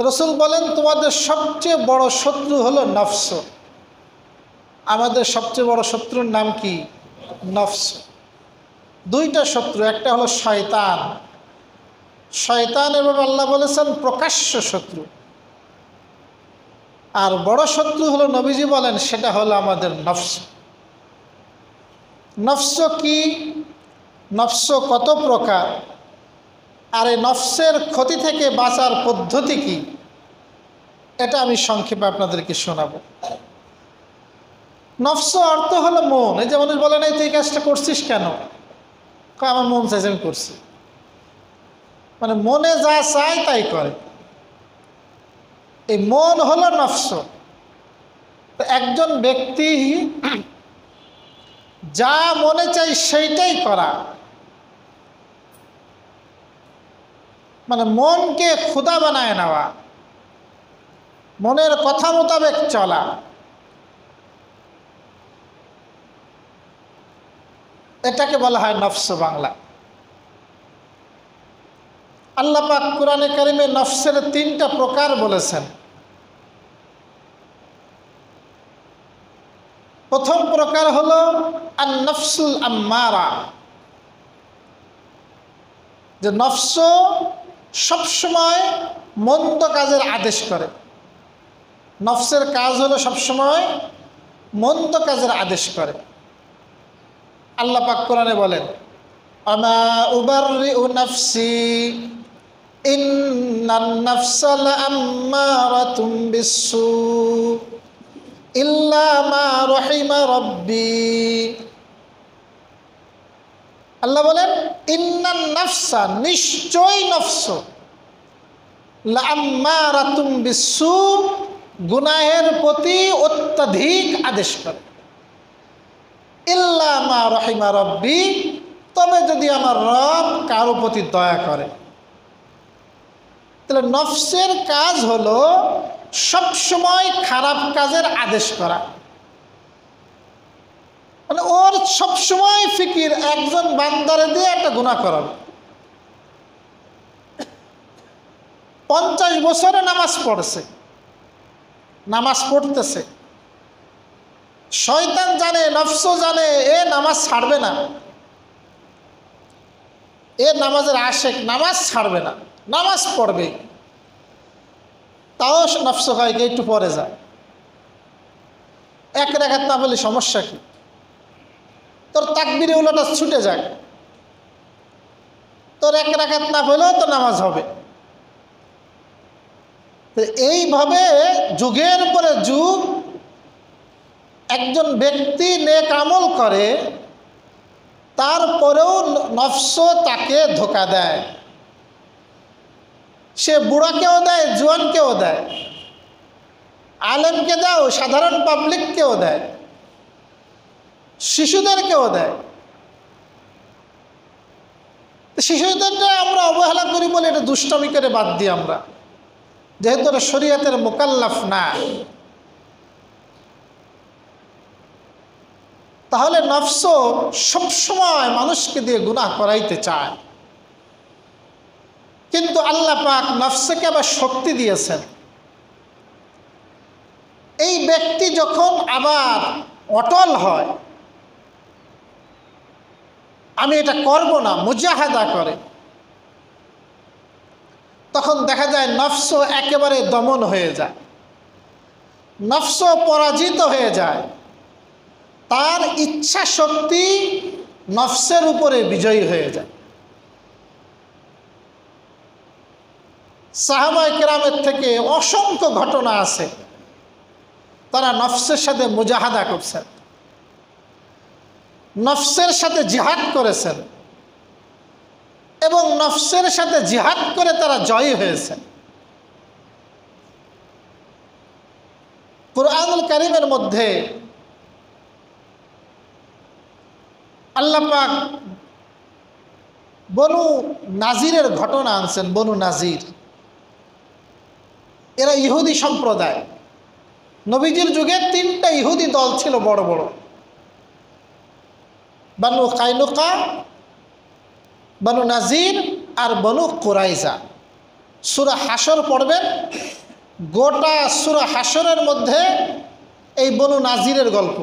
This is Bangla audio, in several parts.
রাসূল বলেন তোমাদের সবচেয়ে বড় শত্রু হলো নফস। আমাদের সবচেয়ে বড় শত্রুর নাম কি? নফস। দুইটা শত্রু, একটা হলো শয়তান। শয়তান এবং আল্লাহ বলেছেন প্রকাশ্য শত্রু। আর বড় শত্রু হলো নবীজি বলেন সেটা হলো আমাদের নফস। নফস কি, নফস কত প্রকার, আর এই নফসের ক্ষতি থেকে বাঁচার পদ্ধতি কি, এটা আমি সংক্ষেপে আপনাদেরকে শোনাবো। নফস অর্থ হলো মন। এই যে মানুষ বলে নাই তুই এই কাজটা করছিস কেন, আমার মন চাইছে আমি করছি, মানে মনে যা চায় তাই করে, এই মন হলো নফস। একজন ব্যক্তি যা মনে চাই সেইটাই করা, মানে মনকে খোদা বানায় নেওয়া, মনের কথা মোতাবেক চলা, এটাকে বলা হয় নফস বাংলা। আল্লাহ পাক কোরআনে কারিমে নফসের 3টা প্রকার বলেছেন। প্রথম প্রকার হলো আন-নফসুল আম্মারা, যে নফস সবসময় মন্দ কাজের আদেশ করে। নফসের কাজ হলো সবসময় মন্দ কাজের আদেশ করে। আল্লাহ পাক কোরআনে বলেন আমা উবাররিউ নাফসি ইন্নান নাফসা লাআম্মারাতুম বিসসু ইল্লা মা রহিমা রাব্বি। আল্লাহ বলেন ইন্নান নাফসা, নিশ্চয় নফস, লাআম্মারাতুম বিসসু, গুনাহের প্রতি অত্যধিক আদেশ করে, ইল্লা মা রহিমা রব্বি, তবে যদি আমার রব কারো প্রতি দয়া করে। তাহলে নফসের কাজ হলো সবসময় খারাপ কাজের আদেশ করা, মানে ওর সবসময় ফিকির একজন বান্দারে দিয়ে একটা গুনাহ করাবে। 50 বছরে নামাজ পড়ছে, নামাজ পড়তেছে, শয়তান জানে, নফস জানে এ নামাজ ছাড়বে না, এ নামাজের আশেক, নামাজ ছাড়বে না, নামাজ পড়বে। তাও নফস হয় একটু পরে যায়, এক রাকাত না বলে সমস্যা কি, তোর তাকবীরে উলাটা ছুটে যায়, তোর এক রাকাত না হলেও তো নামাজ হবে। এইভাবে যুগের পরে যুগ একজন ব্যক্তি নেক আমল করে, তারপরেও নফস তাকে ধোঁকা দেয়। সে বুড়াকেও দেয়, জোয়ানকেও দেয়, আলেমকে দাও, সাধারণ পাবলিককেও দেয়, শিশুদেরকেও দেয়। শিশুদেরটা আমরা অবহেলা করি বলে এটা দুষ্টামি করে বাদ দিই আমরা, যেহেতু এটা শরীয়তের মুকাল্লাফ না। তাহলে নফস সবসময় মানুষকে দিয়ে গুনাহ করাইতে চায়, কিন্তু আল্লাহ পাক নফসকে আবার শক্তি দিয়েছেন। এই ব্যক্তি যখন আবার অটল হয়, আমি এটা করব না, মুজাহাদা করে, তখন দেখা যায় নফস একেবারে দমন হয়ে যায়, নফস পরাজিত হয়ে যায়, তার ইচ্ছা শক্তি নফসের উপরে বিজয়ী হয়ে যায়। সাহাবায়ে কেরামের থেকে অসংখ্য ঘটনা আছে, তারা নফসের সাথে মুজাহাদা করছেন, নফসের সাথে জিহাদ করেছেন, এবং নফসের সাথে জিহাদ করে তারা জয়ী হয়েছেন। কুরআনুল কারীমের মধ্যে আল্লাহ পাক বনু নাজিরের ঘটনা আনছেন। বনু নাজির এরা ইহুদি সম্প্রদায়। নবীজির যুগে 3টা ইহুদি দল ছিল বড় বড়, বনু কাইনুকা, বনু নাজির আর বনু কুরাইজা। সূরা হাসর পড়বেন, গোটা সূরা হাসরের মধ্যে এই বনু নাজিরের গল্প,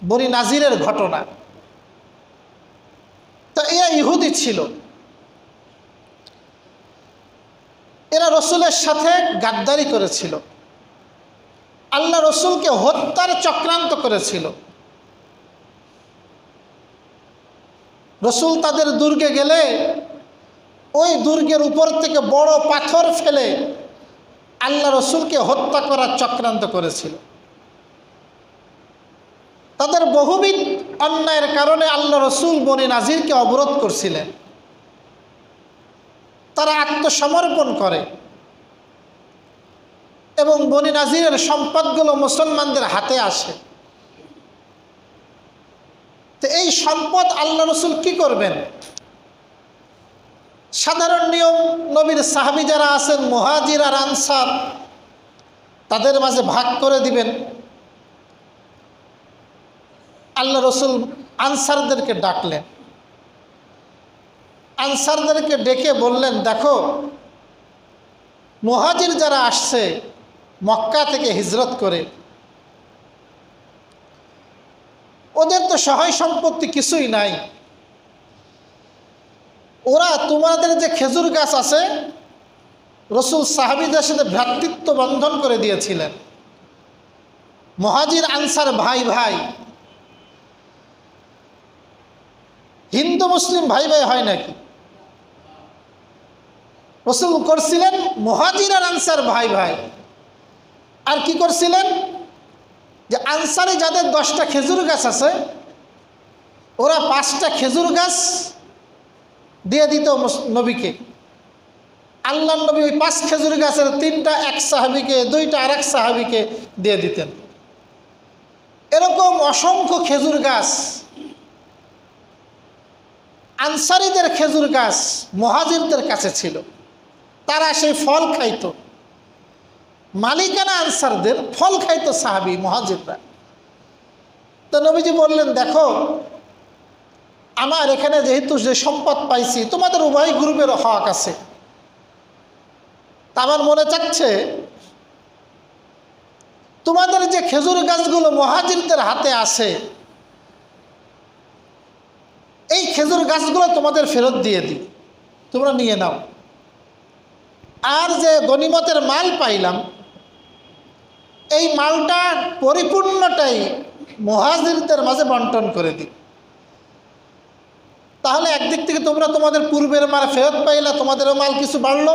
বনি নাজিরের ঘটনা। তা এরা ইহুদি ছিল, এরা রসুলের সাথে গাদ্দারি করেছিল, আল্লাহ রসুলকে হত্যার চক্রান্ত করেছিল। রসুল তাদের দুর্গে গেলে ওই দুর্গের উপর থেকে বড় পাথর ফেলে আল্লাহ রসুলকে হত্যা করার চক্রান্ত করেছিল। তাদের বহুবিধ অন্যায়ের কারণে আল্লাহ রসুল বনি নাজিরকে অবরোধ করছিলেন। তারা আত্মসমর্পণ করে এবং বনি নাজিরের সম্পদগুলো মুসলমানদের হাতে আসে। তো এই সম্পদ আল্লাহ রসুল কি করবেন? সাধারণ নিয়ম, নবীর সাহাবী যারা আছেন মুহাজির আর আনসার, তাদের মাঝে ভাগ করে দিবেন। আল্লাহ রসুল আনসারদেরকে ডাকলেন, আনসারদেরকে ডেকে বললেন, দেখো মুহাজির যারা আসছে মক্কা থেকে হিজরত করে, ওদের তো সহায় সম্পত্তি কিছুই নাই। ওরা তোমাদের যে খেজুর গাছ আছে, রসুল সাহাবীদের সাথে ভ্রাতৃত্ব বন্ধন করে দিয়েছিলেন। মুহাজির আনসার ভাই ভাই, হিন্দু মুসলিম ভাই ভাই হয় নাকি? রসুল করছিলেন মুহাজির আর আনসার ভাই ভাই। আর কি করছিলেন? যে আনসারে যাদের 10টা খেজুর গাছ আছে, ওরা 5টা খেজুর গাছ দিয়ে দিত নবীকে। আল্লাহ নবী ওই 5 খেজুর গাছের 3টা এক সাহাবীকে, 2টা আরেক সাহাবীকে দিয়ে দিতেন। এরকম অসংখ্য খেজুর গাছ, আনসারীদের খেজুর গাছ মুহাজিরদের কাছে ছিল, তারা সেই ফল খাইতো। মালিকানা আনসারদের, ফল খাইতো সাহাবী মুহাজিররা। তো নবীজি বললেন, দেখো আমার এখানে যেহেতু যে সম্পদ পাইছি, তোমাদের উভয় গ্রুপের হক আছে। তা আমার মনে চাচ্ছে তোমাদের যে খেজুর গাছগুলো মুহাজিরদের হাতে আছে, এই খেজুর গাছগুলো তোমাদের ফেরত দিয়ে দিই, তোমরা নিয়ে নাও। আর যে গনিমতের মাল পাইলাম, এই মালটা পরিপূর্ণটাই মুহাজিরদের মাঝে বন্টন করে দিই। তাহলে একদিক থেকে তোমরা তোমাদের পূর্বের মাল ফেরত পাইলা, তোমাদেরও মাল কিছু বাড়লো,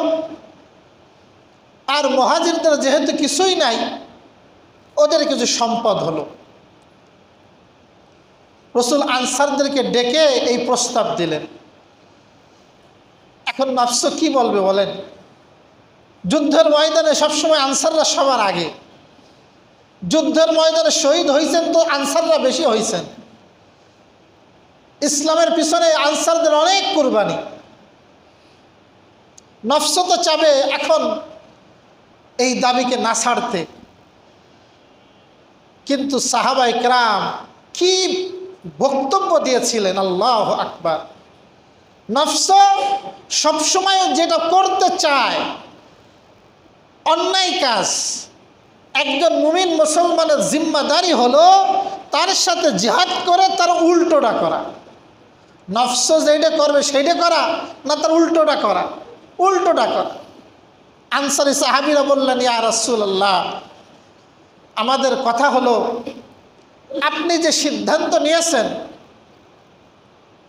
আর মুহাজিরদের যেহেতু কিছুই নাই, ওদের কিছু সম্পদ হলো। রসুল আনসারদেরকে ডেকে এই প্রস্তাব দিলেন। এখন নফস কি বলবে বলেন? যুদ্ধের ময়দানে সবসময় আনসাররা সবার আগে। যুদ্ধের ময়দানে শহীদ হয়েছেন তো আনসাররা বেশি হয়েছেন। ইসলামের পিছনে আনসারদের অনেক কুরবানি। নফস তো চাবে এখন এই দাবিকে না ছাড়তে, কিন্তু সাহাবায়ে কেরাম কি বক্তব্য দিয়েছিলেন! আল্লাহু আকবার। নফস সবসময় যেটা করতে চায় অন্যায় কাজ, একজন মুমিন মুসলমানের জিম্মাদারি হলো তার সাথে জিহাদ করে তার উল্টোটা করা। নফস যেটা করবে সেইটা করা না, তার উল্টোটা করা, উল্টোটা করা। আনসারী সাহাবীরা বললেন, ইয়া রাসূলুল্লাহ, আমাদের কথা হলো আপনি যে সিদ্ধান্ত নিয়েছেন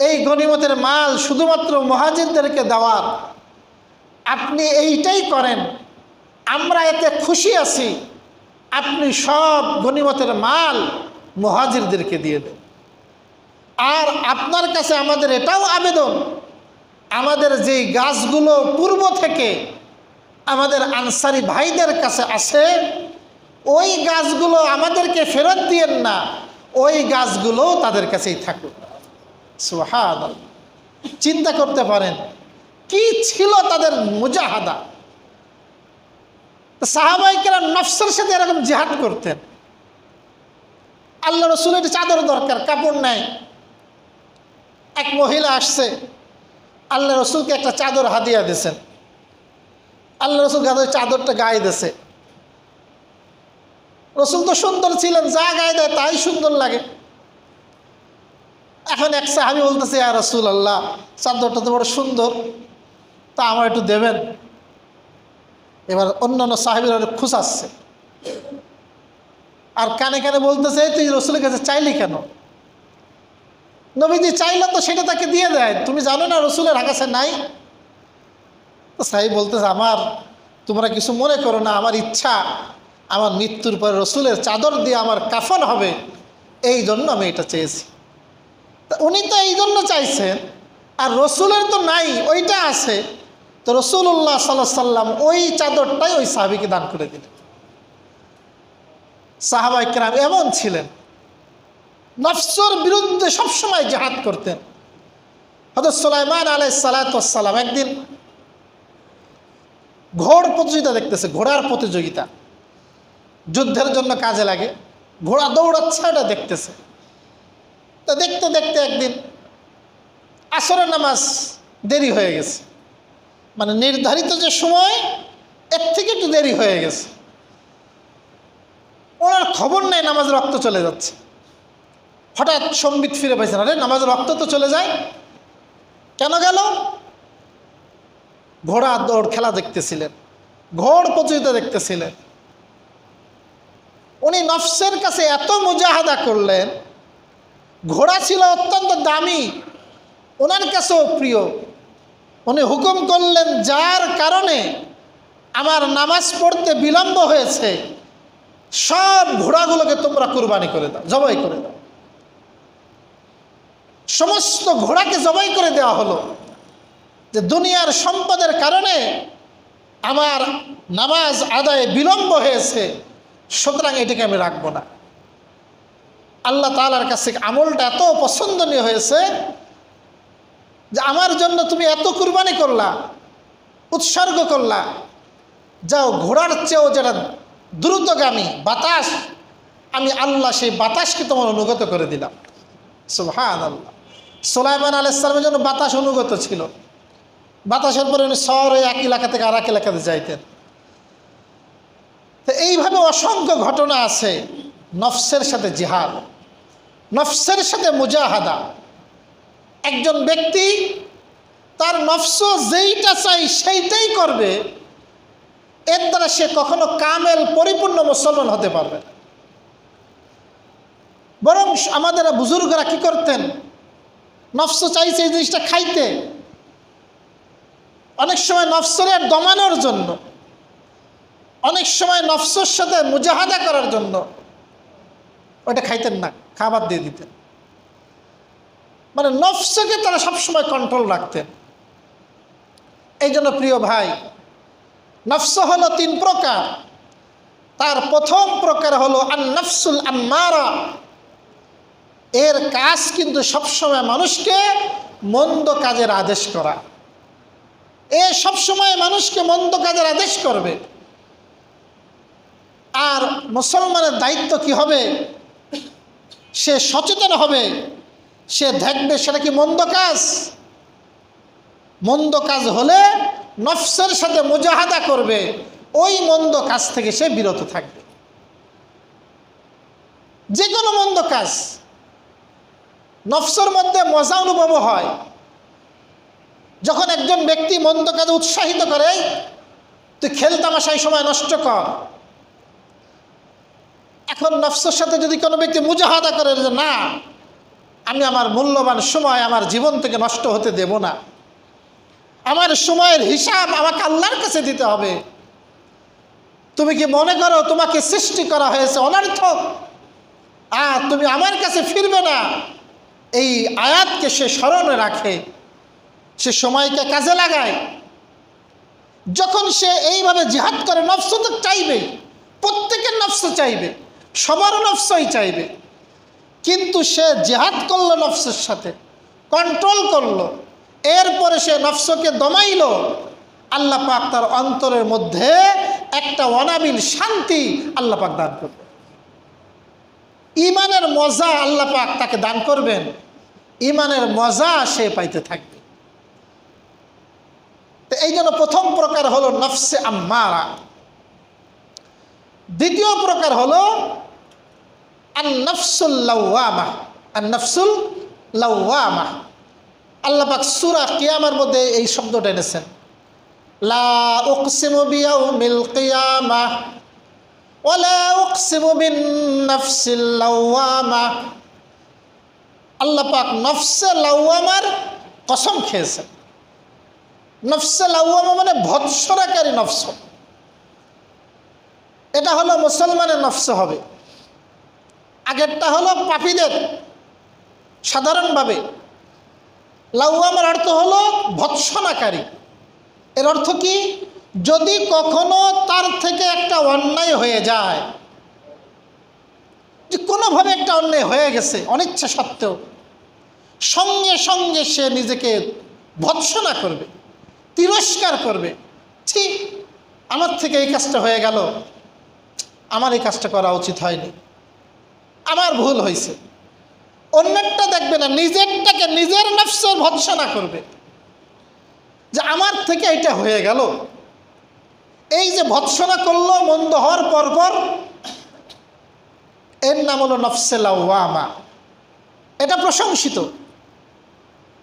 এই গনিমতের মাল শুধুমাত্র মুহাজিরদেরকে দেওয়ার, আপনি এইটাই করেন, আমরা এতে খুশি আছি। আপনি সব গনিমতের মাল মুহাজিরদেরকে দিয়ে দেন। আর আপনার কাছে আমাদের এটাও আবেদন, আমাদের যেই গাছগুলো পূর্ব থেকে আমাদের আনসারী ভাইদের কাছে আছে, ওই গাছগুলো আমাদেরকে ফেরত দিয়েন না, ওই গাছগুলো তাদের কাছেই থাকুক। সুবহানাল্লাহ। চিন্তা করতে পারেন কি ছিল তাদের মুজাহাদা। সাহাবায়ে কেরাম নফসের সাথে এরকম জিহাদ করতেন। আল্লাহ রসুলের চাদর দরকার, কাপড় নাই। এক মহিলা আসছে, আল্লাহ রসুলকে একটা চাদর হাদিয়া দিয়েছেন। আল্লাহ রসুল গায়ে চাদরটা গায়ে দিয়েছে। রসুল তো সুন্দর ছিলেন, যা গায়ে দেয় তাই সুন্দর লাগে। এখন এক সাহাবী বলতেছে, ইয়া রাসূলুল্লাহ, চাদরটা তো বড় সুন্দর, তা আমার একটু দেবেন। এবার অন্যান্য সাহাবীরা খুঁচাচ্ছে আর কানে কানে বলতেছে, তুই রসুলের কাছে চাইলি কেন? নবীজি চাইলে তো সেটা তাকে দিয়ে দেয়, তুমি জানো না রসুলের কাছে নাই? তো সাহাবী বলতেছে, তোমরা কিছু মনে করো না, আমার ইচ্ছা আমার মৃত্যুর পরে রসুলের চাদর দিয়ে আমার কাফন হবে, এই জন্য আমি এটা চেয়েছি। উনি তো এই জন্য চাইছেন, আর রসুলের তো নাই, ওইটা আছে। তো রসুল্লাহ সাল্লাল্লাহু আলাইহি সাল্লাম ওই চাদরটাই ওই সাহাবীকে দান করে দিলেন। সাহাবায়ে কেরাম এমন ছিলেন, নফসের বিরুদ্ধে সবসময় জিহাদ করতেন। হযরত সুলাইমান আলাইহিস সালাতু ওয়াস সালাম একদিন ঘোড় প্রতিযোগিতা দেখতেছে, ঘোড়ার প্রতিযোগিতা যুদ্ধের জন্য কাজে লাগে, ঘোড়া দৌড়াচ্ছে, এটা দেখতেছে। তো দেখতে দেখতে একদিন আসরের নামাজ দেরি হয়ে গেছে, মানে নির্ধারিত যে সময় এর থেকে একটু দেরি হয়ে গেছে। ওনার খবর নেই নামাজের রক্ত চলে যাচ্ছে। হঠাৎ সম্বিত ফিরে পাইছেন, আরে নামাজের রক্ত তো চলে যায়, কেন গেল? ঘোড়া দৌড় খেলা দেখতেছিলেন, ঘোড় প্রতিযোগিতা দেখতেছিলেন। উনি নফসের কাছে এত মুজাহাদা করলেন, ঘোড়া ছিল অত্যন্ত দামি, ওনার কাছেও প্রিয়। উনি হুকুম করলেন, যার কারণে আমার নামাজ পড়তে বিলম্ব হয়েছে, সব ঘোড়াগুলোকে তোমরা কুরবানি করে দাও, জবাই করে দাও। সমস্ত ঘোড়াকে জবাই করে দেওয়া হলো, যে দুনিয়ার সম্পদের কারণে আমার নামাজ আদায়ে বিলম্ব হয়েছে, সুতরাং এটাকে আমি রাখবো না। আল্লাহ তাআলার কাছে আমলটা এত পছন্দনীয় হয়েছে যে আমার জন্য তুমি এত কুরবানি করলা, উৎসর্গ করলা, যাও ঘোড়ার চেয়েও যেটা দ্রুতগামী বাতাস, আমি আল্লাহ সেই বাতাসকে তোমার অনুগত করে দিলাম। সুবহানাল্লাহ। সুলাইমান আলাইহিস সালামের জন্য বাতাস অনুগত ছিল, বাতাসের পরে উনি শহরে এক এলাকা থেকে আর এক এলাকাতে যাইতেন। তো এইভাবে অসংখ্য ঘটনা আছে নফসের সাথে জিহাদ, নফসের সাথে মুজাহাদা। একজন ব্যক্তি তার নফস যেইটা চাই সেইটাই করবে, এর দ্বারা সে কখনো কামেল পরিপূর্ণ মুসলমান হতে পারবে না। বরং আমাদের বুজুর্গরা কি করতেন, নফস চাইছে এই জিনিসটা খাইতে, অনেক সময় নফসরে দমানোর জন্য, অনেক সময় নফসের সাথে মুজাহাদা করার জন্য ওটা খাইতেন না, খাবার দিয়ে দিতেন। মানে নফসকে তারা সবসময় কন্ট্রোল রাখতেন। এই জন্য প্রিয় ভাই, নফস হলো তিন প্রকার। তার প্রথম প্রকার হলো আন নফসুল আম্মারা। এর কাজ কিন্তু সবসময় মানুষকে মন্দ কাজের আদেশ করা। এ সবসময় মানুষকে মন্দ কাজের আদেশ করবে। আর মুসলমানের দায়িত্ব কি হবে, সে সচেতন হবে, সে দেখবে সেটা কি মন্দ কাজ। মন্দ কাজ হলে নফসের সাথে মুজাহাদা করবে, ওই মন্দ কাজ থেকে সে বিরত থাকবে। যে কোনো মন্দ কাজ নফসের মধ্যে মজা অনুভব হয় যখন একজন ব্যক্তি মন্দ কাজে উৎসাহিত করে, তুই খেলতামাশায় সময় নষ্ট কর। এখন নফসের সাথে যদি কোনো ব্যক্তি মুজাহাদা করে যে না, আমি আমার মূল্যবান সময় আমার জীবন থেকে নষ্ট হতে দেব না, আমার সময়ের হিসাব আমাকে আল্লাহর কাছে দিতে হবে। তুমি কি মনে করো তোমাকে সৃষ্টি করা হয়েছে অনর্থক, আর তুমি আমার কাছে ফিরবে না? এই আয়াতকে সে স্মরণে রাখে, সে সময়কে কাজে লাগায়। যখন সে এইভাবে জিহাদ করে, নফস তো চাইবেই, প্রত্যেকের নফস চাইবে, সবার নফসই চাইবে, কিন্তু সে জিহাদ করলো, নফসের সাথে কন্ট্রোল করলো, এরপরে সে নফসকে দমাইল। আল্লাহ পাক তার অন্তরের মধ্যে একটা অনাবিল শান্তি আল্লাহ পাক দান করবে। ইমানের মজা আল্লাহ পাক তাকে দান করবেন, ইমানের মজা সে পাইতে থাকবে। তো এই জন্য প্রথম প্রকার হলো নফসে আম্মারা, দ্বিতীয় প্রকার হলো আন-নাফসুল লাওয়ামা। আন-নাফসুল লাওয়ামা আল্লাহ পাক সূরা কিয়ামার মধ্যে এই শব্দটা এনেছেন, লা উকসিমু বিয়াউমিল কিয়ামাহ ওয়া লা উকসিমু বিন-নাফসিল লাওয়ামা। আল্লাহ পাক নফসে লাওয়ামার কসম খেয়েছেন। নফসে লাওয়ামা মানে ভৎসনাকারী নফস, এটা হলো মুসলমানের নফস হবে। আগেরটা হলো পাপীদের সাধারণভাবে। লাওয়ামার অর্থ হলো ভৎসনাকারী। এর অর্থ কি? যদি কখনো তার থেকে একটা অন্যায় হয়ে যায়, যে কোনোভাবে একটা অন্যায় হয়ে গেছে অনিচ্ছা সত্ত্বেও, সঙ্গে সঙ্গে সে নিজেকে ভৎসনা করবে, তিরস্কার করবে, ঠিক আমার থেকে এই কাজটা হয়ে গেল, আমার এই কাজটা করা উচিত হয়নি, আমার ভুল হয়েছে। অন্যটা দেখবে না, নিজেরটাকে নিজের নফসের ভৎসনা করবে যে আমার থেকে এটা হয়ে গেল। এই যে ভৎসনা করলো মন্দ হওয়ার পরপর, এর নাম হলো নফসে লাওয়ামা। এটা প্রশংসিত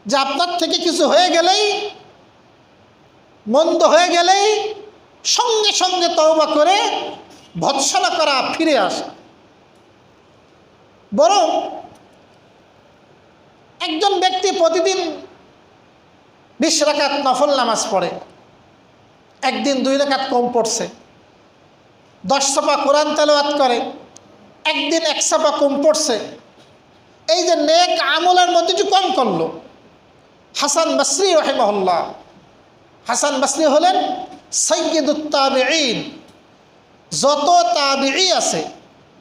যে আপনার থেকে কিছু হয়ে গেলেই, মন্দ হয়ে গেলেই সঙ্গে সঙ্গে তওবা করে ভৎসনা করা, ফিরে আসা। বরং একজন ব্যক্তি প্রতিদিন 20 রাকাত নফল নামাজ পড়ে, একদিন 2 রাকাত কম পড়ছে, 10 সাফা কোরআন তেলাওয়াত করে, একদিন 1 সাফা কম পড়ছে, এই যে নেক আমলের মধ্যে একটু কম করলো। হাসান বসরি রাহিমাহুল্লাহ, হাসান বসরি হলেন সাইয়্যিদুত তাবিঈন। যত তাবিঈ আছে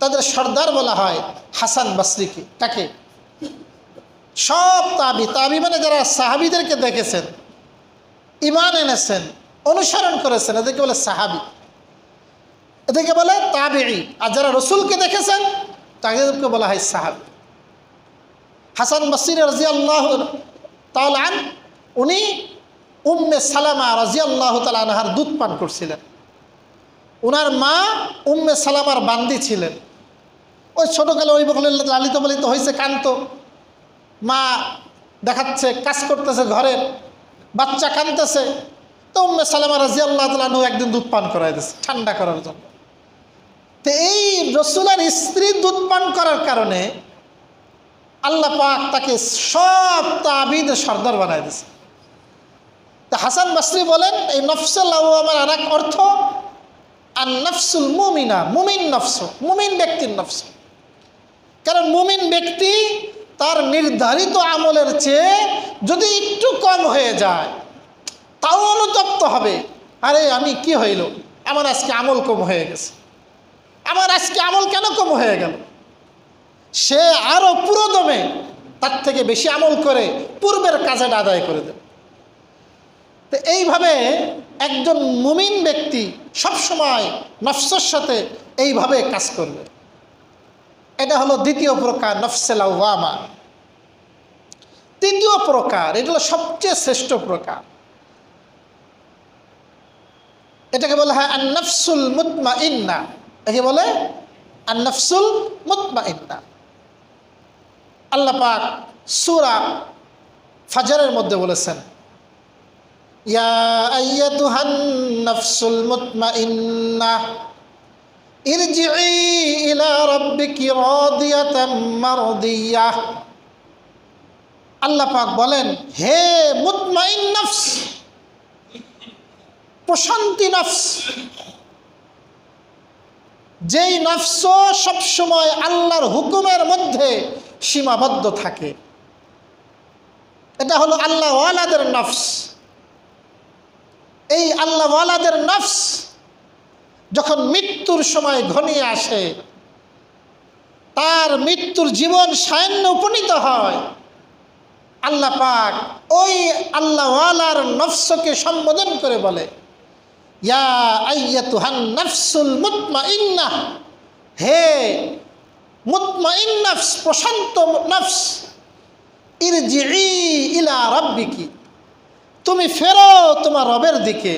তাদের সর্দার বলা হয় হাসান বসরিকে। কাকে? সব তাবি মানে যারা সাহাবীদেরকে দেখেছেন, ঈমান এনেছেন, অনুসরণ করেছেন, এদেরকে বলে সাহাবী, এদেরকে বলে তাবিঈ। আর যারা রসুলকে দেখেছেন তাদেরকে বলা হয় সাহাবী। হাসান বসরি রাদিয়াল্লাহু তাআলা আন, উনি উম্মে সালামা রাদিয়াল্লাহু তাআলা আনহার দুধ পান করছিলেন। ওনার মা উম্মে সালামার বান্দি ছিলেন। ওই ছোটোকালে ওই বকলে লালিত পালিত হয়েছে, কান্ত, মা দেখাচ্ছে কাজ করতেছে ঘরের, বাচ্চা কাঁদতেছে, তো উম্মে সালামা রাদিয়াল্লাহু তাআলা আনহু একদিন দুধ পান করাই দিয়েছে ঠান্ডা করার জন্য। তো এই রসুলের স্ত্রী দুধ পান করার কারণে আল্লাহ পাক তাকে সব তাবিদের সর্দার বানাই দিয়েছে। তা হাসান বসরি বলেন, এই নফসে লাওয়ামার আর এক অর্থ আর নফসুল মুমিনা, মুমিন নফস, মুমিন ব্যক্তির নফস। কারণ মুমিন ব্যক্তি তার নির্ধারিত আমলের চেয়ে যদি একটু কম হয়ে যায় তাও অনুতপ্ত হবে, আরে আমি কি হইল, আমার আজকে আমল কম হয়ে গেছে, আমার আজকে আমল কেন কম হয়ে গেল। সে আরও পুরোদমে তার থেকে বেশি আমল করে পূর্বের কাজটা আদায় করে দেবে। তো এইভাবে একজন মুমিন ব্যক্তি সবসময় নফসের সাথে এইভাবে কাজ করবে। এটা হলো দ্বিতীয় প্রকার নফসে লাওয়ামা। তৃতীয় প্রকার, এটা হলো সবচেয়ে শ্রেষ্ঠ প্রকার, এটাকে বলা হয় আন-নাফসুল মুতমাইন্না। একে বলে আন-নাফসুল মুতমাইন্না। আল্লাহ পাক সূরা ফাজরের মধ্যে বলেছেন, ইয়া আইয়াতুহান নাফসুল মুতমাইন্নাহ ইরজিই ইলা রাব্বিকি রাদিয়াতাম মারদিয়াহ। আল্লাহ পাক বলেন, হে মুতমাইন নফস, প্রশান্তি নফস, যেই নফস সবসময় আল্লাহর হুকুমের মধ্যে সীমাবদ্ধ থাকে, এটা হলো আল্লাহ ওয়ালাদের নফস। এই আল্লাহ ওয়ালাদের নফস যখন মৃত্যুর সময় ঘনিয়ে আসে, তার মৃত্যুর জীবন সায়ান্ন উপনীত হয়, আল্লাহ পাক ওই আল্লাহ ওয়ালার নফসকে সম্বোধন করে বলে, ইয়া আইয়াতুহান নাফসুল মুতমাইন্নাহ, হে মুতমাইন নফস, প্রশান্ত নফস, ইরজিই ইলা রাব্বিকি, তুমি ফেরো তোমার রবের দিকে,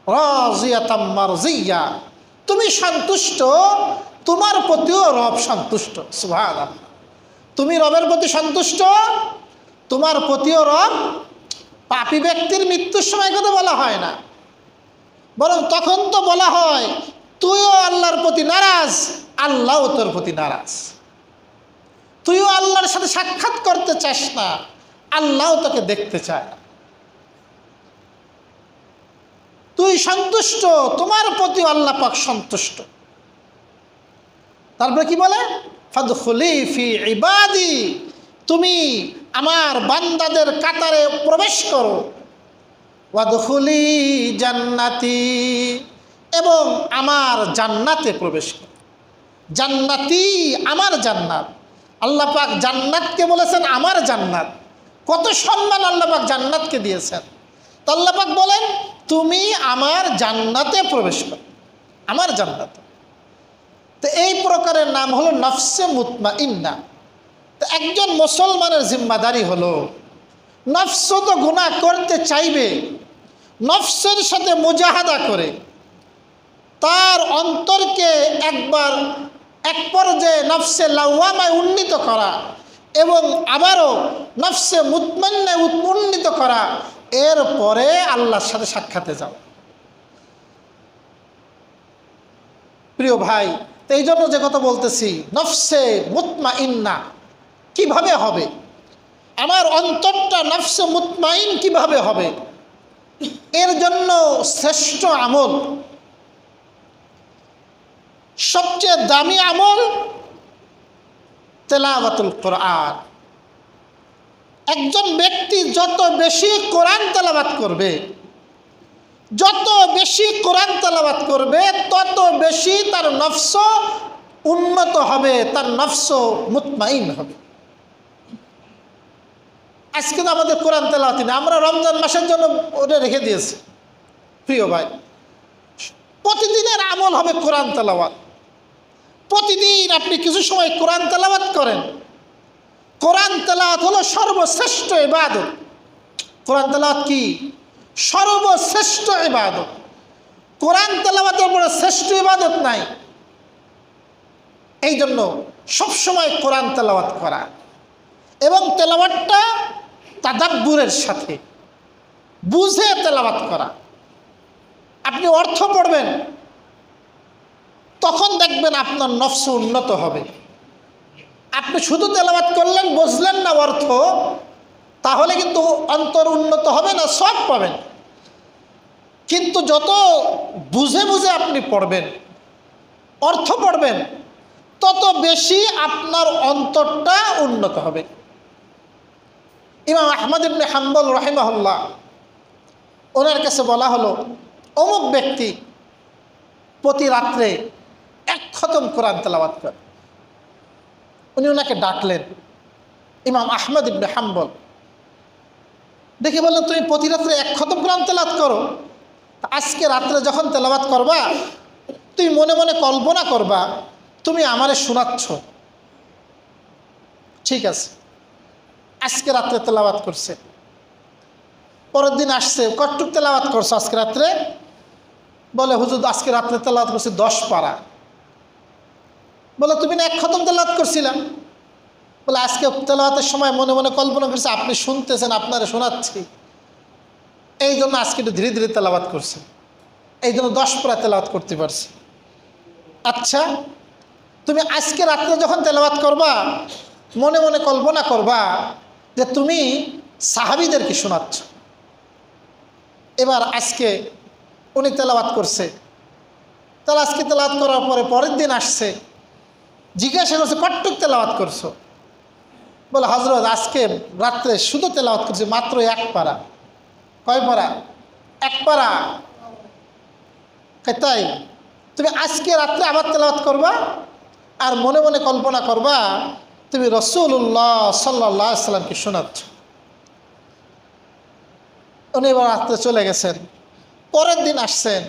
রাজিয়াতাম মারজিয়া, তুমি সন্তুষ্ট, তোমার প্রতিও রব সন্তুষ্ট। সুবহানাল্লাহ। তুমি রবের প্রতি সন্তুষ্ট, তোমার প্রতিও রব। পাপী ব্যক্তির মৃত্যুর সময় কথা বলা হয় না, বরং তখন তো বলা হয় তুইও আল্লাহর প্রতি নারাজ, আল্লাহও তোর প্রতি নারাজ। তুইও আল্লাহর সাথে সাক্ষাৎ করতে চাস না, আল্লাহও তোকে দেখতে চায়। তুই সন্তুষ্ট, তোমার প্রতি আল্লাহ পাক সন্তুষ্ট। তারপরে কি বলে? ফাদখুলি ফি ইবাদি, তুমি আমার বান্দাদের কাতারে প্রবেশ করো। ওয়াদখুলি জান্নাতি, এবং আমার জান্নাতে প্রবেশ করো। জান্নাতি, আমার জান্নাত। আল্লাহ পাক জান্নাতকে বলেছেন আমার জান্নাত। কত সম্মান আল্লাহ পাক জান্নাতকে দিয়েছেন। তো আল্লাহ পাক বলেন তুমি আমার জান্নাতে প্রবেশ করো, আমার জান্নাতে। তো এই প্রকারের নাম হলো নফসে মুতমাইন্না। তো একজন মুসলমানের জিম্মাদারি হলো, নফস তো গুনাহ করতে চাইবে, নফসের সাথে মুজাহাদা করে তার অন্তরকে একবার এক পর্যায়ে নফসে লাওয়ামায় উন্নীত করা এবং আবারও নফসে মুতমাইন্নায় উন্নীত করা, এরপরে আল্লাহর সাথে সাক্ষাতে যাও। প্রিয় ভাই, এই জন্য যে কথা বলতেছি, নফসে মুতমাইন্না কিভাবে হবে, আমার অন্তরটা নফসে মুতমাইন কিভাবে হবে, এর জন্য শ্রেষ্ঠ আমল, সবচেয়ে দামি আমল তেলাওয়াতুল কোরআন। একজন ব্যক্তি যত বেশি কোরআন তেলাওয়াত করবে, যত বেশি কোরআন তেলাওয়াত করবে, তত বেশি তার নফস উন্নত হবে, তার নফস মুতমাইন হবে। আজকে তো আমাদের কোরআন তেলাওয়াত নেই, আমরা রমজান মাসের জন্য ওটা রেখে দিয়েছি। প্রিয় ভাই, প্রতিদিনের আমল হবে কোরআন তেলাওয়াত। প্রতিদিন আপনি কিছু সময় কোরআন তেলাওয়াত করেন। কোরআন তেলাওয়াত হলো সর্বশ্রেষ্ঠ ইবাদত। কোরআন তেলাওয়াত কি? সর্বশ্রেষ্ঠ ইবাদত। কোরআন তেলাওয়াতের পরে শ্রেষ্ঠ ইবাদত নাই। এই জন্য সবসময় কোরআন তেলাওয়াত করা এবং তেলাওয়াতটা তাদাব্বুরের সাথে বুঝে তেলাওয়াত করা। আপনি অর্থ পড়বেন, তখন দেখবেন আপনার নফস উন্নত হবে। আপনি শুধু তেলাওয়াত করলেন, বুঝলেন না অর্থ, তাহলে কিন্তু অন্তর উন্নত হবে না, সব পাবেন। কিন্তু যত বুঝে বুঝে আপনি পড়বেন, অর্থ পড়বেন, তত বেশি আপনার অন্তরটা উন্নত হবে। ইমাম আহমদ ইবনে হাম্বল রাহিমাহুল্লাহ, ওনার কাছে বলা হলো অমুক ব্যক্তি প্রতি রাত্রে 1 খতম কোরআন তেলাওয়াত করে। উনি ওনাকে ডাকলেন, ইমাম আহমদ ইবনে হাম্বল দেখে বললেন তুমি প্রতি রাত্রে 1 খতম কোরআন তেলাওয়াত করো, আজকে রাত্রে যখন তেলাওয়াত করবা তুমি মনে মনে কল্পনা করবা তুমি আমারে শোনাচ্ছ। ঠিক আছে, আজকে রাত্রে তেলাওয়াত করছে। পরের দিন আসছে, কতটুক তেলাওয়াত করছো আজকে রাত্রে? বলে হুজুর আজকে রাত্রে তেলাওয়াত করছি 10 পারা। বলে তুমি না 1 খতম তেলাওয়াত করছিলাম? বলে আজকে তেলাওয়াতের সময় মনে মনে কল্পনা করছে আপনি শুনতেছেন, আপনারে শোনাচ্ছি, এই জন্য আজকে একটু ধীরে ধীরে তেলাওয়াত করছে, এই জন্য 10 পারা তেলাওয়াত করতে পারছি। আচ্ছা, তুমি আজকে রাত্রে যখন তেলাওয়াত করবা মনে মনে কল্পনা করবা যে তুমি সাহাবীদেরকে শোনাচ্ছ। এবার আজকে উনি তেলাওয়াত করছে, তাহলে আজকে তেলাওয়াত করার পরে পরের দিন আসছে, জিজ্ঞাসা করছে কতটুক তেলাওয়াত করছো? বলে হযরত আজকে রাত্রে শুধু তেলাওয়াত করছি মাত্র 1 পারা। কয় পারা? 1 পারা। তাই তুমি আজকে রাত্রে আবার তেলাওয়াত করবা আর মনে মনে কল্পনা করবা তুমি রাসূলুল্লাহ সাল্লাল্লাহু আলাইহি সাল্লামকে শোনাচ্ছ। উনি এবার রাত্রে চলে গেছেন, পরের দিন আসছেন,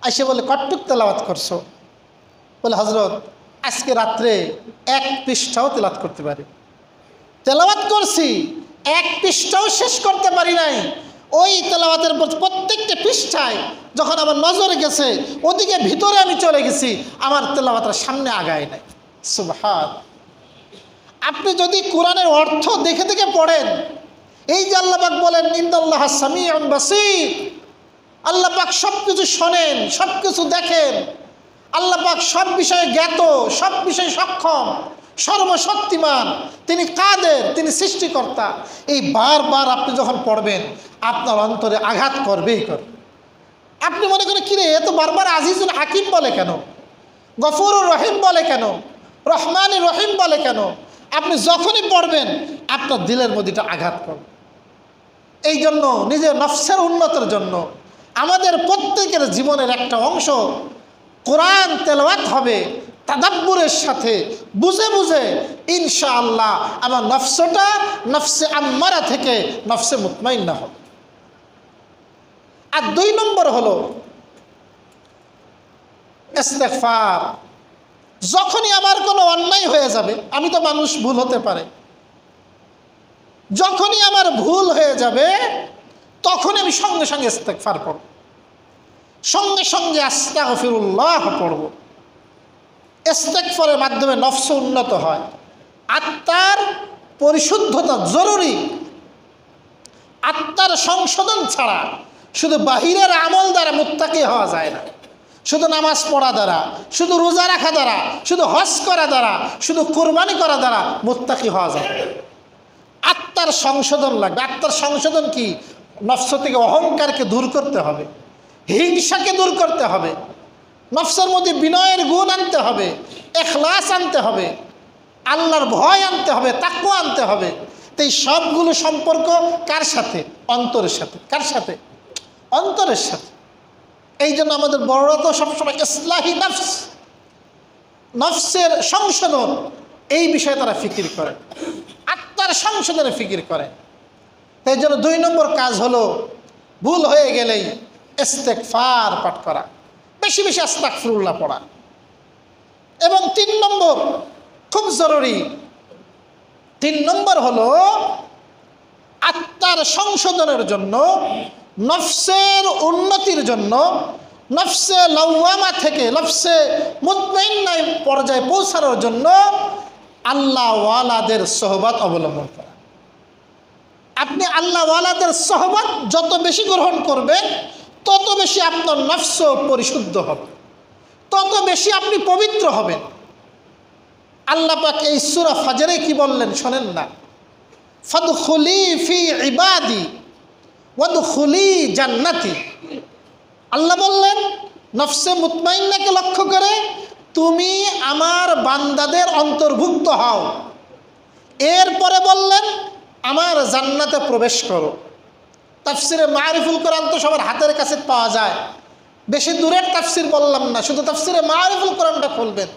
এসে বলে কতটুক তেলাওয়াত করছো? বলে হযরত আজকে রাত্রে 1 পৃষ্ঠাও তেলাওয়াত করতে পারি। তেলাওয়াত করছি, 1 পৃষ্ঠাও শেষ করতে পারি নাই। ওই তেলাওয়াতের প্রত্যেকটা পৃষ্ঠায় যখন আমার নজরে গেছে, ওদিকে ভিতরে আমি চলে গেছি, আমার তেলাওয়াতের সামনে আগায় নাই। সুবহান। আপনি যদি কোরআনের অর্থ দেখে দেখে পড়েন, এই যে আল্লাহ পাক বলেন ইন্নাল্লাহা সামিউন বাসীর, আল্লাহ পাক সব কিছু শোনেন, সব কিছু দেখেন, আল্লাহ পাক সব বিষয়ে জ্ঞাত, সব বিষয়ে সক্ষম, সর্বশক্তিমান, তিনি কাদের, তিনি সৃষ্টিকর্তা। এই বারবার আপনি যখন পড়বেন আপনার অন্তরে আঘাত করবেই করবে। আপনি মনে করেন কিরে, এত বারবার আজিজুল হাকিম বলে কেন, গফুরুর রহিম বলে কেন, রহমানুর রহিম বলে কেন? আপনি যখনই পড়বেন আপনার দিলের মধ্যে আঘাত করবে। এই জন্য নিজের নফসের উন্নতির জন্য আমাদের প্রত্যেকের জীবনের একটা অংশ কোরআন তেলাওয়াত হবে তাদাব্বুরের সাথে, বুঝে বুঝে। ইনশাআল্লাহ আমার নফসটা নফসে আম্মারা থেকে নফসে মুতমাইন্না হবে। আর 2 নম্বর হলো ইস্তেগফার। যখনই আমার কোনো অন্যায় হয়ে যাবে, আমি তো মানুষ, ভুল হতে পারে, যখনই আমার ভুল হয়ে যাবে তখন আমি সঙ্গে সঙ্গে ইস্তেগফার পড়ব, সঙ্গে সঙ্গে আস্তাগফিরুল্লাহ পড়ব। ইস্তেগফারের মাধ্যমে নফস উন্নত হয়, আত্মার পরিশুদ্ধতা জরুরি। আত্মার সংশোধন ছাড়া শুধু বাহিরের আমল দ্বারা মুত্তাকি হওয়া যায় না, শুধু নামাজ পড়া দ্বারা, শুধু রোজা রাখা দ্বারা, শুধু হজ করা দ্বারা, শুধু কুরবানি করা দ্বারা মুত্তাকি হওয়া যায় না। আত্মার সংশোধন লাগবে। আত্মার সংশোধন কি? নফস থেকে অহংকারকে দূর করতে হবে, হিংসাকে দূর করতে হবে, নফসের মধ্যে বিনয়ের গুণ আনতে হবে, ইখলাস আনতে হবে, আল্লাহর ভয় আনতে হবে, তাকওয়া আনতে হবে। তো এই সবগুলো সম্পর্ক কার সাথে? অন্তরের সাথে। কার সাথে? অন্তরের সাথে। এই জন্য আমাদের বড়রা তো সবসময় ইসলাহি নফস, নফসের সংশোধন, এই বিষয়ে তারা ফিকির করে, আত্মার সংশোধনে ফিকির করে। এই জন্য 2 নম্বর কাজ হলো ভুল হয়ে গেলেই ইস্তেগফার পাঠ করা, বেশি বেশি আস্তাগফিরুল্লাহ পড়া। এবং 3 নম্বর খুব জরুরি, 3 নম্বর হলো আত্মার সংশোধনের জন্য, নফসের উন্নতির জন্য, নফসে লাওয়ামা থেকে নফসে মুতমাইন্না পর্যায়ে পৌঁছানোর জন্য আল্লাহ ওয়ালাদের সোহবত অবলম্বন করা। আপনি আল্লাহ ওয়ালাদের সোহবত যত বেশি গ্রহণ করবেন তত বেশি আপনার নফস পরিশুদ্ধ হবে, তত বেশি আপনি পবিত্র হবেন। আল্লাহ পাক এই সূরা ফাজরে কি বললেন শোনেন না, ফাদখুলি ফি ইবাদি ওয়াদখুলি জান্নাতি। আল্লাহ বললেন নফসে মুতমাইন্নাকে লক্ষ্য করে, তুমি আমার বান্দাদের অন্তর্ভুক্ত হও। এরপরে বললেন আমার জান্নাতে প্রবেশ করো। তাফসিরে মারিফুল কোরআন তো সবার হাতের কাছে পাওয়া যায়, বেশি দূরের তাফসির বললাম না, শুধু তাফসিরে মারিফুল কোরআনটা খুলবেন।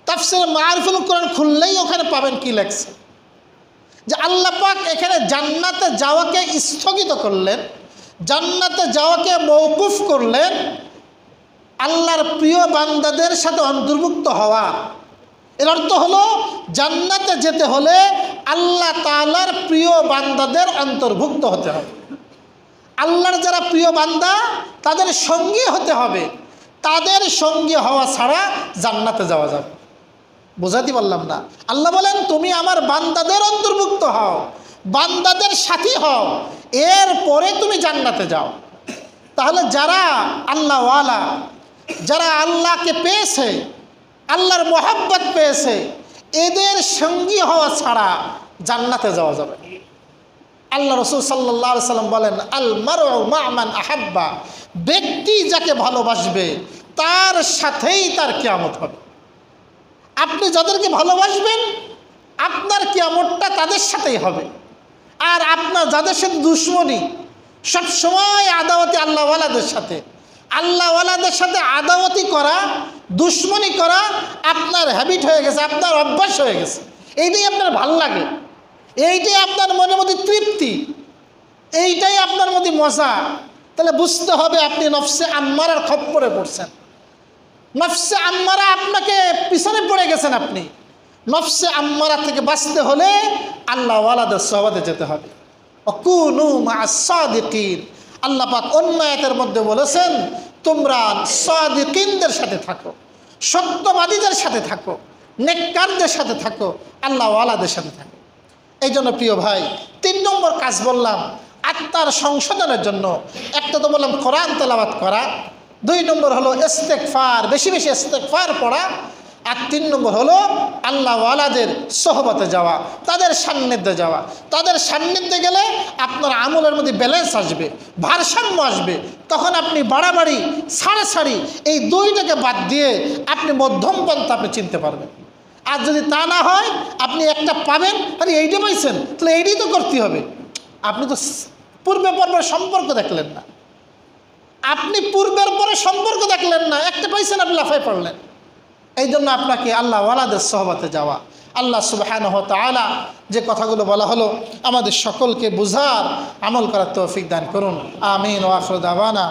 তাফসিরে মারিফুল কোরআন খুললেই ওখানে পাবেন কি লেখছে, যে আল্লাহ পাক এখানে জান্নাতে যাওয়াকে স্থগিত করলেন, জান্নাতে যাওয়াকে মওকুফ করলেন আল্লাহর প্রিয় বান্দাদের সাথে অন্তর্ভুক্ত হওয়া। এর অর্থ হলো জান্নাতে যেতে হলে আল্লাহ তাআলার প্রিয় বান্দাদের অন্তর্ভুক্ত হতে হবে। আল্লাহর যারা প্রিয় বান্দা তাদের সঙ্গী হতে হবে, তাদের সঙ্গী হওয়া ছাড়া জান্নাতে যাওয়া যাবে। বোঝাতে পারলাম না? আল্লাহ বলেন তুমি আমার বান্দাদের অন্তর্ভুক্ত হও, বান্দাদের সাথী হও, এরপরে তুমি জান্নাতে যাও। তাহলে যারা আল্লাহ ওয়ালা, যারা আল্লাহকে পেয়েছে, আল্লাহর মোহাব্বত পেয়েছে, এদের সঙ্গী হওয়া ছাড়া জান্নাতে যাওয়া যাবে। আল্লাহ রাসূল সাল্লাল্লাহু আলাইহি সাল্লাম বলেন আল মারউ মা মান আহাব্বা, ব্যক্তি যাকে ভালোবাসবে তার সাথেই তার কিয়ামত হবে। আপনি যাদেরকে ভালোবাসবেন আপনার কিয়ামতটা তাদের সাথেই হবে। আর আপনার যাদের সাথে দুশমনি, সবসময় আদাওয়াতি আল্লাহওয়ালাদের সাথে, আল্লাহওয়ালাদের সাথে আদাওয়াতি করা, দুশমনি করা আপনার হ্যাবিট হয়ে গেছে, আপনার অভ্যাস হয়ে গেছে। এইটাই আপনার ভাল লাগে, এইটাই আপনার মনের মধ্যে তৃপ্তি, এইটাই আপনার মধ্যে মজা। তাহলে বুঝতে হবে আপনি নফসে আম্মারার খপ্পরে পড়ছেন। নফসে আম্মারা আপনাকে পিছনে পড়ে গেছেন। আপনি নফসে আম্মারা থেকে বাঁচতে হলে আল্লাহওয়ালাদের সোহবতে যেতে হবে। কুনু মা'আস সাদিকিন। আল্লাহ পাক অন্য আয়াতের মধ্যে বলেছেন তোমরা সাদিকিনদের সাথে থাকো, সত্যবাদীদের সাথে থাকো, নেককারদের সাথে থাকো, আল্লাহ ওয়ালাদের সাথে থাকো। এই জন্য প্রিয় ভাই 3 নম্বর কাজ বললাম আত্মার সংশোধনের জন্য। একটা তো বললাম কোরআন তেলাওয়াত করা, 2 নম্বর হলো ইস্তেগফার, বেশি বেশি ইস্তেগফার পড়া, আর 3 নম্বর হলো আল্লাহ ওয়ালাদের সোহবতে যাওয়া, তাদের সান্নিধ্যে যাওয়া। তাদের সান্নিধ্যে গেলে আপনার আমলের মধ্যে ব্যালেন্স আসবে, ভারসাম্য আসবে। তখন আপনি বাড়াবাড়ি ছাড়াছাড়ি এই 2টাকে বাদ দিয়ে আপনি মধ্যম পন্থা আপনি চিনতে পারবেন। আর যদি তা না হয় আপনি একটা পাবেন, আরে এইটা পাইছেন, তাহলে এইটাই তো করতে হবে। আপনি তো পূর্বে পর্বের সম্পর্ক দেখলেন না, আপনি পূর্বের পরে সম্পর্ক দেখলেন না, একটা পাইছেন আপনি লাফাই পড়লেন। এই জন্য আপনাকে আল্লাহ ওয়ালাদের সোহবতে যাওয়া। আল্লাহ সুবহানাহু ওয়া তাআলা যে কথাগুলো বলা হলো আমাদের সকলকে বুঝার আমল করার তৌফিক দান করুন। আমিন ওয়া আখিরু দাওয়ানা।